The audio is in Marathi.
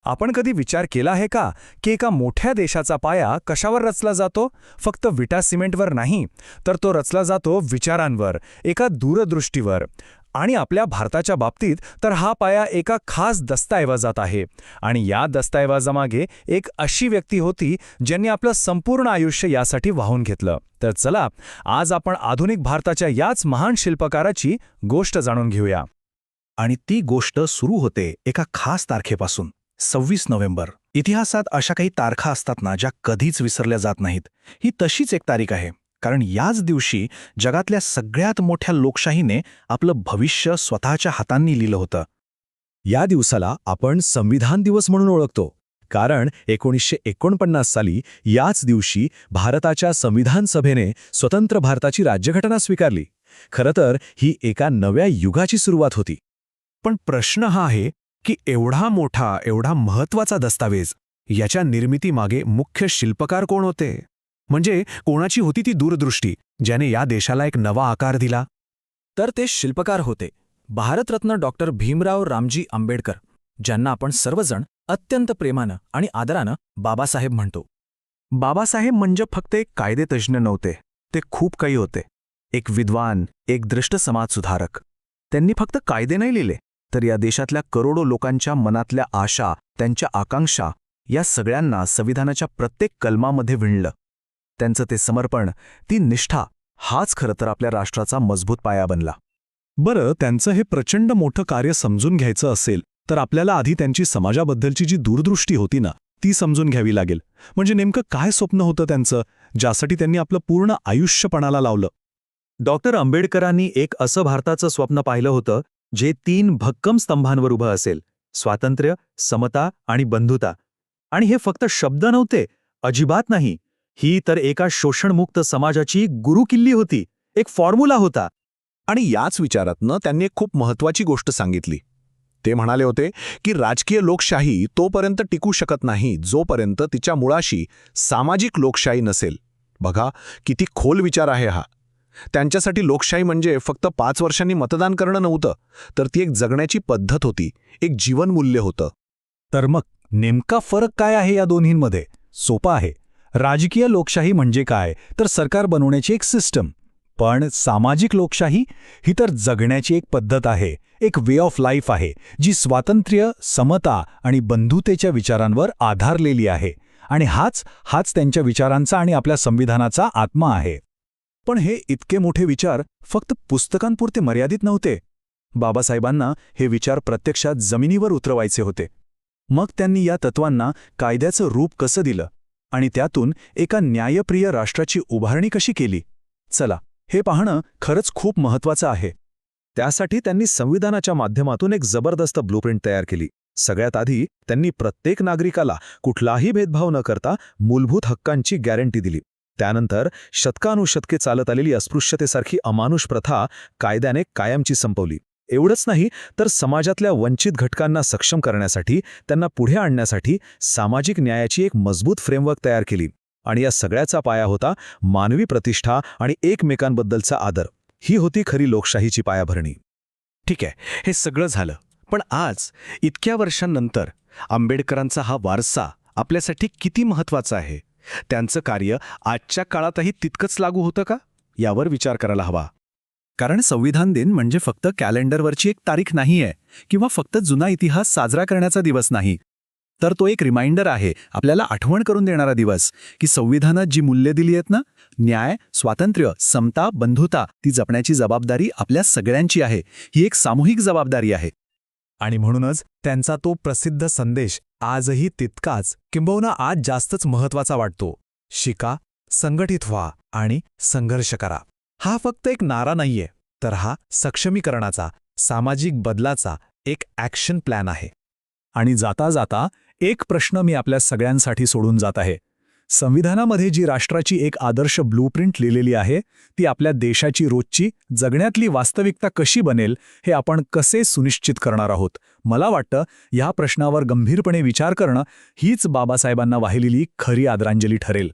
आपण कधी विचार केला आहे का की एका मोठ्या देशाचा पाया कशावर रचला जातो? फक्त विटा सिमेंटवर नाही, तर तो रचला जातो विचारांवर, एका दूरदृष्टीवर. आणि आपल्या भारताच्या बाबतीत तर हा पाया एका खास दस्तऐवजात आहे. आणि या दस्तऐवजामागे एक अशी व्यक्ती होती ज्यांनी आपलं संपूर्ण आयुष्य यासाठी वाहून घेतलं. तर चला, आज आपण आधुनिक भारताच्या याच महान शिल्पकाराची गोष्ट जाणून घेऊया. आणि ती गोष्ट सुरू होते एका खास तारखेपासून, 26 नोव्हेंबर. इतिहासात अशा काही तारखा असतात ना, ज्या कधीच विसरल्या जात नाहीत. ही तशीच एक तारीख आहे, कारण याच दिवशी जगातल्या सगळ्यात मोठ्या लोकशाहीने आपलं भविष्य स्वतःच्या हातांनी लिहिलं होतं. या दिवसाला आपण संविधान दिवस म्हणून ओळखतो, कारण 1949 साली याच दिवशी भारताच्या संविधान सभेने स्वतंत्र भारताची राज्यघटना स्वीकारली. खरं तर ही एका नव्या युगाची सुरुवात होती. पण प्रश्न हा आहे की एवढा मोठा, एवढा महत्त्वाचा दस्तावेज, याच्या निर्मितीमागे मुख्य शिल्पकार कोण होते? म्हणजे कोणाची होती ती दूरदृष्टी ज्याने या देशाला एक नवा आकार दिला? तर ते शिल्पकार होते भारतरत्न डॉक्टर भीमराव रामजी आंबेडकर, ज्यांना आपण सर्वजण अत्यंत प्रेमानं आणि आदरानं बाबासाहेब म्हणतो. बाबासाहेब म्हणजे फक्त एक कायदेतज्ज्ञ नव्हते, ते खूप काही होते. एक विद्वान, एक दृष्ट समाजसुधारक. त्यांनी फक्त कायदे नाही लिहिले, तर या देशातल्या करोडो लोकांच्या मनातल्या आशा, त्यांच्या आकांक्षा, या सगळ्यांना संविधानाच्या प्रत्येक कलमामध्ये विणलं. त्यांचं ते समर्पण, ती निष्ठा, हाच खरं तर आपल्या राष्ट्राचा मजबूत पाया बनला. बरं, त्यांचं हे प्रचंड मोठं कार्य समजून घ्यायचं असेल तर आपल्याला आधी त्यांची समाजाबद्दलची जी दूरदृष्टी होती ना, ती समजून घ्यावी लागेल. म्हणजे नेमकं काय स्वप्न होतं त्यांचं, ज्यासाठी त्यांनी आपलं पूर्ण आयुष्य पणाला लावलं? डॉक्टर आंबेडकरांनी एक असं भारताचं स्वप्न पाहिलं होतं जे 3 भक्कम स्तंभांवर उभं असेल: स्वातंत्र्य, समता आणि बंधुता. आणि हे फक्त शब्द नव्हते, अजिबात नाही. ही तर एका शोषणमुक्त समाजाची गुरुकिल्ली होती, एक फॉर्म्युला होता. आणि याच विचारातनं त्यांनी एक खूप महत्त्वाची गोष्ट सांगितली. ते म्हणाले होते की राजकीय लोकशाही तोपर्यंत टिकू शकत नाही जोपर्यंत तिच्या मुळाशी सामाजिक लोकशाही नसेल. बघा, किती खोल विचार आहे हा. त्यांच्यासाठी लोकशाही म्हणजे फक्त 5 वर्षांनी मतदान करणं नव्हतं, तर ती एक जगण्याची पद्धत होती, एक जीवनमूल्य होतं. तर मग नेमका फरक काय आहे या दोन्हींमध्ये? सोपा आहे. राजकीय लोकशाही म्हणजे काय, तर सरकार बनवण्याची एक सिस्टम. पण सामाजिक लोकशाही ही तर जगण्याची एक पद्धत आहे, एक वे ऑफ लाईफ आहे, जी स्वातंत्र्य, समता आणि बंधुतेच्या विचारांवर आधारलेली आहे. आणि हाच त्यांच्या विचारांचा आणि आपल्या संविधानाचा आत्मा आहे. पण हे इतके मोठे विचार फक्त पुस्तकांपुरते मर्यादित नव्हते. बाबासाहेबांना हे विचार प्रत्यक्षात जमिनीवर उतरवायचे होते. मग त्यांनी या तत्वांना कायद्याचं रूप कसं दिलं आणि त्यातून एका न्यायप्रिय राष्ट्राची उभारणी कशी केली? चला, हे पाहणं खरंच खूप महत्त्वाचं आहे. त्यासाठी त्यांनी संविधानाच्या माध्यमातून एक जबरदस्त ब्लूप्रिंट तयार केली. सगळ्यात आधी त्यांनी प्रत्येक नागरिकाला कुठलाही भेदभाव न करता मूलभूत हक्कांची गॅरंटी दिली. त्यानंतर शतकानुशतके चालत आलेली अस्पृश्यतेसारखी अमानुष प्रथा कायद्याने कायमची संपवली. एवढंच नाही, तर समाजातल्या वंचित घटकांना सक्षम करण्यासाठी, त्यांना पुढे आणण्यासाठी सामाजिक न्यायाची एक मजबूत फ्रेमवर्क तयार केली. आणि या सगळ्याचा पाया होता मानवी प्रतिष्ठा आणि एकमेकांबद्दलचा आदर. ही होती खरी लोकशाहीची पायाभरणी. ठीक आहे, हे सगळं झालं. पण आज, इतक्या वर्षांनंतर, आंबेडकरांचा हा वारसा आपल्यासाठी किती महत्त्वाचा आहे? त्यांचं कार्य आजच्या काळातही तितकंच लागू होतं का, यावर विचार करायला हवा. कारण संविधान दिन म्हणजे फक्त कॅलेंडरवरची एक तारीख नाहीये, किंवा फक्त जुना इतिहास साजरा करण्याचा दिवस नाही. तर तो एक रिमाइंडर आहे, आपल्याला आठवण करून देणारा दिवस, की संविधानात जी मूल्ये दिली आहेत ना, न्याय, स्वातंत्र्य, समता, बंधुता, ती जपण्याची जबाबदारी आपल्या सगळ्यांची आहे. ही एक सामूहिक जबाबदारी आहे. आणि म्हणूनच त्यांचा तो प्रसिद्ध संदेश आजही तितकाच, किंबहुना आज जास्तच महत्त्वाचा वाटतो: शिका, संघटित व्हा आणि संघर्ष करा. हा फक्त एक नारा नाहीये, तर हा सक्षमीकरणाचा, सामाजिक बदलाचा एक ॲक्शन प्लॅन आहे. आणि जाता जाता एक प्रश्न मी आपल्या सगळ्यांसाठी सोडून जात आहे. संविधानामध्ये जी राष्ट्राची एक आदर्श ब्लूप्रिंट लिहिलेली आहे, ती आपल्या देशाची रोजची जगण्यातली वास्तविकता कशी बनेल, हे आपण कसे सुनिश्चित करणार आहोत? मला वाटतं या प्रश्नावर गंभीरपणे विचार करणं हीच बाबासाहेबांना वाहिलेली खरी आदरांजली ठरेल.